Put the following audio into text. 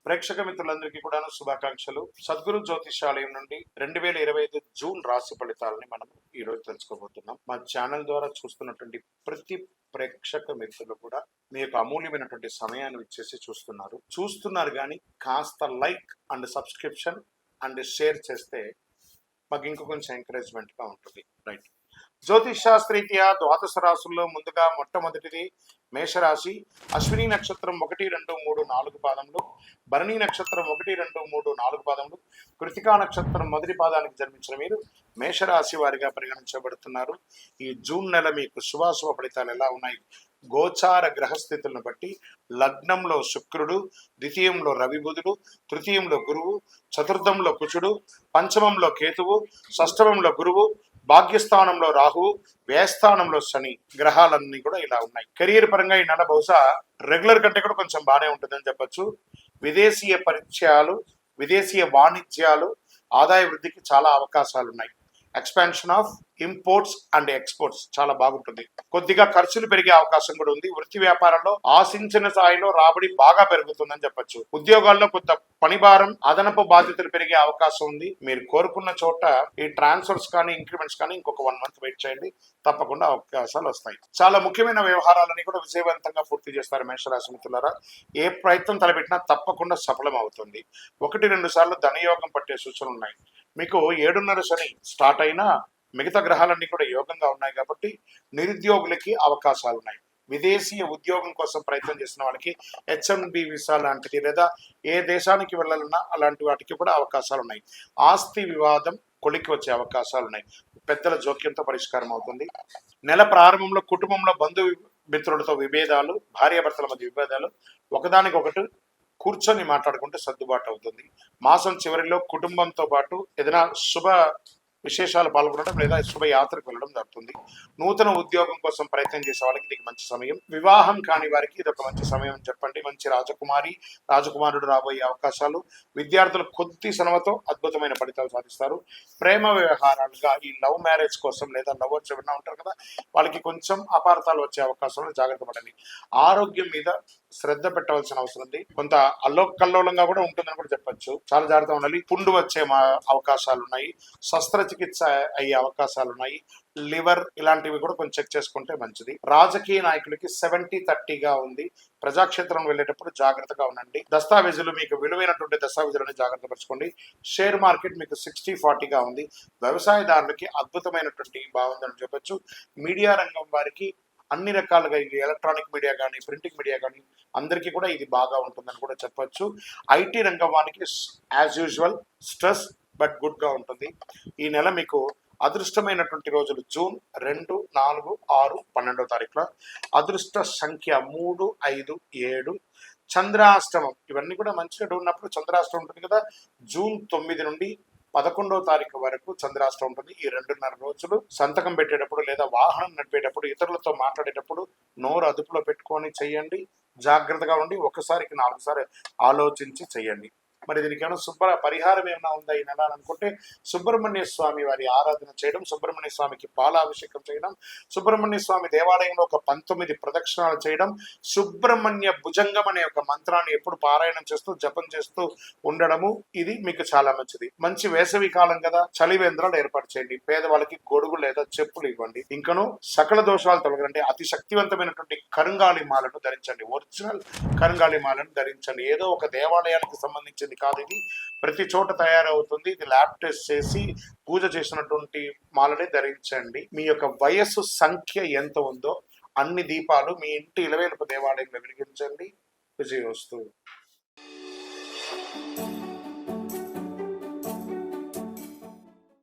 ప్రేక్షక మిత్రులందరికీ కూడా శుభాకాంక్షలు. సద్గురు జ్యోతిషాలయం నుండి 2025 జూన్ రాశి ఫలితాలని మనం ఈ రోజు తెలుసుకోబోతున్నాం. మా ఛానల్ ద్వారా చూస్తున్నటువంటి ప్రతి ప్రేక్షక మిత్రులు కూడా మీ యొక్క అమూల్యమైనటువంటి సమయాన్ని ఇచ్చేసి చూస్తున్నారు కానీ కాస్త like and subscription and share చేస్తే మాకు ఇంకా కొంచెం ఎంకరేజ్మెంట్ గా ఉంటుంది. రైట్, జ్యోతిష్ శాస్త్రీత్యా ద్వాదశ రాశుల్లో ముందుగా మొట్టమొదటిది మేషరాశి. అశ్విని నక్షత్రం 1, 2, 3, 4 పాదములు, భరణి నక్షత్రం 1, 2, 3, 4 పాదములు, కృతికా నక్షత్రం మొదటి పాదానికి జన్మించిన మీరు మేషరాశి వారిగా పరిగణించబడుతున్నారు. ఈ జూన్ నెల మీకు శుభాశుభ ఫలితాలు ఎలా ఉన్నాయి? గోచార గ్రహస్థితులను బట్టి లగ్నంలో శుక్రుడు, ద్వితీయంలో రవి బుధుడు, తృతీయంలో గురువు, చతుర్థంలో కుచుడు, పంచమంలో కేతువు, షష్టమంలో గురువు, భాగ్యస్థానంలో రాహువు, వ్యయస్థానంలో శని గ్రహాలన్నీ కూడా ఇలా ఉన్నాయి. కెరీర్ పరంగా ఈ నెల బహుశా రెగ్యులర్ కంటే కూడా కొంచెం బాగానే ఉంటుందని చెప్పొచ్చు. విదేశీయ పరిచయాలు, విదేశీయ వాణిజ్యాలు, ఆదాయ వృద్ధికి చాలా అవకాశాలు ఉన్నాయి. Expansion of imports and exports చాలా బాగుంటుంది. కొద్దిగా ఖర్చులు పెరిగే అవకాశం కూడా ఉంది. వృత్తి వ్యాపారంలో ఆశించిన స్థాయిలో రాబడి బాగా పెరుగుతుందని చెప్పొచ్చు. ఉద్యోగాల్లో కొంత పనిభారం, అదనపు బాధ్యతలు పెరిగే అవకాశం ఉంది. మీరు కోరుకున్న చోట ఈ ట్రాన్స్ఫర్స్ కానీ ఇంక్రిమెంట్స్ కానీ ఇంకొక 1 మంత్ వెయిట్ చేయండి, తప్పకుండా అవకాశాలు వస్తాయి. చాలా ముఖ్యమైన వ్యవహారాలని కూడా విజయవంతంగా పూర్తి చేస్తారు మేషరాశి మిత్రులారా. ఏ ప్రయత్నం తలపెట్టినా తప్పకుండా సఫలం అవుతుంది. 1-2 సార్లు ధనయోగం పట్టే సూచనలు ఉన్నాయి. మీకు 7.5 శని స్టార్ట్ అయినా మిగతా గ్రహాలన్నీ కూడా యోగంగా ఉన్నాయి కాబట్టి నిరుద్యోగులకి అవకాశాలు ఉన్నాయి. విదేశీయ ఉద్యోగం కోసం ప్రయత్నం చేసిన వాళ్ళకి H1B వీసా లాంటిది లేదా ఏ దేశానికి వెళ్ళాలన్నా అలాంటి వాటికి కూడా అవకాశాలు ఉన్నాయి. ఆస్తి వివాదం కొలికి వచ్చే అవకాశాలు ఉన్నాయి. పెద్దల జోక్యంతో పరిష్కారం అవుతుంది. నెల ప్రారంభంలో కుటుంబంలో బంధు మిత్రులతో విభేదాలు, భార్యాభర్తల మధ్య విభేదాలు ఒకదానికొకటి కూర్చొని మాట్లాడుకుంటే సర్దుబాటు అవుతుంది. మాసం చివరిలో కుటుంబంతో పాటు ఏదైనా శుభ విశేషాలు పాల్గొనడం లేదా శుభయాత్రకు వెళ్ళడం జరుగుతుంది. నూతన ఉద్యోగం కోసం ప్రయత్నం చేసే వాళ్ళకి ఇది మంచి సమయం. వివాహం కాని వారికి ఇది ఒక మంచి సమయం అని చెప్పండి. మంచి రాజకుమారుడు రాబోయే అవకాశాలు. విద్యార్థులు కొద్ది శ్రమతో అద్భుతమైన ఫలితాలు సాధిస్తారు. ప్రేమ వ్యవహారాలుగా ఈ లవ్ మ్యారేజ్ కోసం లేదా లవర్స్ ఎవరైనా ఉంటారు కదా, వాళ్ళకి కొంచెం అపార్థాలు వచ్చే అవకాశాలు, జాగ్రత్త పడండి. ఆరోగ్యం మీద శ్రద్ధ పెట్టవలసిన అవసరం ఉంది. కొంత అల్లోకల్లోలంగా కూడా ఉంటుందని కూడా చెప్పొచ్చు. చాలా జాగ్రత్త ఉండాలి. పుండు వచ్చే అవకాశాలు ఉన్నాయి. శస్త్రచికిత్స అయ్యే అవకాశాలు ఉన్నాయి. లివర్ ఇలాంటివి కూడా కొంచెం చెక్ చేసుకుంటే మంచిది. రాజకీయ నాయకులకి 70-30గా ఉంది. ప్రజాక్షేత్రం వెళ్ళేటప్పుడు జాగ్రత్తగా ఉండండి. దస్తావేజులు, మీకు విలువైనటువంటి దస్తావేజులను జాగ్రత్త పరచుకోండి. షేర్ మార్కెట్ మీకు 60-40గా ఉంది. వ్యవసాయదారులకి అద్భుతమైనటువంటి బాగుందని చెప్పొచ్చు. మీడియా రంగం వారికి అన్ని రకాలుగా ఎలక్ట్రానిక్ మీడియా కానీ ప్రింటింగ్ మీడియా కానీ అందరికీ కూడా ఇది బాగా ఉంటుందని కూడా చెప్పొచ్చు. ఐటీ రంగం వారికి as usual stress but good గా ఉంటుంది. ఈ నెల మీకు అదృష్టమైనటువంటి రోజులు జూన్ 2, 4, 6, 12వ తారీఖులో. అదృష్ట సంఖ్య 3, 5, 7. చంద్రాష్టమం ఇవన్నీ కూడా మంచిగా ఉన్నప్పుడు చంద్రాష్టమం ఉంటుంది కదా. జూన్ 9 నుండి 11వ తారీఖు వరకు చంద్రాష్టం ఉంటుంది. ఈ 2.5 రోజులు సంతకం పెట్టేటప్పుడు లేదా వాహనం నడిపేటప్పుడు, ఇతరులతో మాట్లాడేటప్పుడు నోరు అదుపులో పెట్టుకొని చెయ్యండి. జాగ్రత్తగా ఉండి 1సారికి 4 సార్లు ఆలోచించి చెయ్యండి. మరి దీనికి ఏమైనా పరిహారం ఏమైనా ఉందా ఈ నెల అనుకుంటే సుబ్రహ్మణ్య స్వామి వారి ఆరాధన చేయడం, సుబ్రహ్మణ్య స్వామికి పాలాభిషేకం చేయడం, సుబ్రహ్మణ్య స్వామి దేవాలయంలో ఒక 19 ప్రదక్షిణాలు చేయడం, సుబ్రహ్మణ్య భుజంగం అనే ఒక మంత్రాన్ని ఎప్పుడు పారాయణం చేస్తూ జపం చేస్తూ ఉండడము, ఇది మీకు చాలా మంచిది. మంచి వేసవి కాలం కదా, చలివేంద్రాలు ఏర్పాటు చేయండి. పేదవాళ్ళకి గొడుగు లేదా చెప్పులు ఇవ్వండి. ఇంకను సకల దోషాలు తొలగండి. అతి శక్తివంతమైనటువంటి కరుంగాళి మాలను ధరించండి. ఒరిజినల్ కరుంగాళి మాలను ధరించండి. ఏదో ఒక దేవాలయానికి సంబంధించింది కాదు, ఇది ప్రతి చోట తయారవుతుంది. ఇది ల్యాబ్ టెస్ట్ చేసి పూజ చేసినటువంటి మాలని ధరించండి. మీ యొక్క వయస్సు సంఖ్య ఎంత ఉందో అన్ని దీపాలు మీ ఇంటి ఇలవేలుపు దేవాలయంలో వెలిగించండి. విజయోస్తు.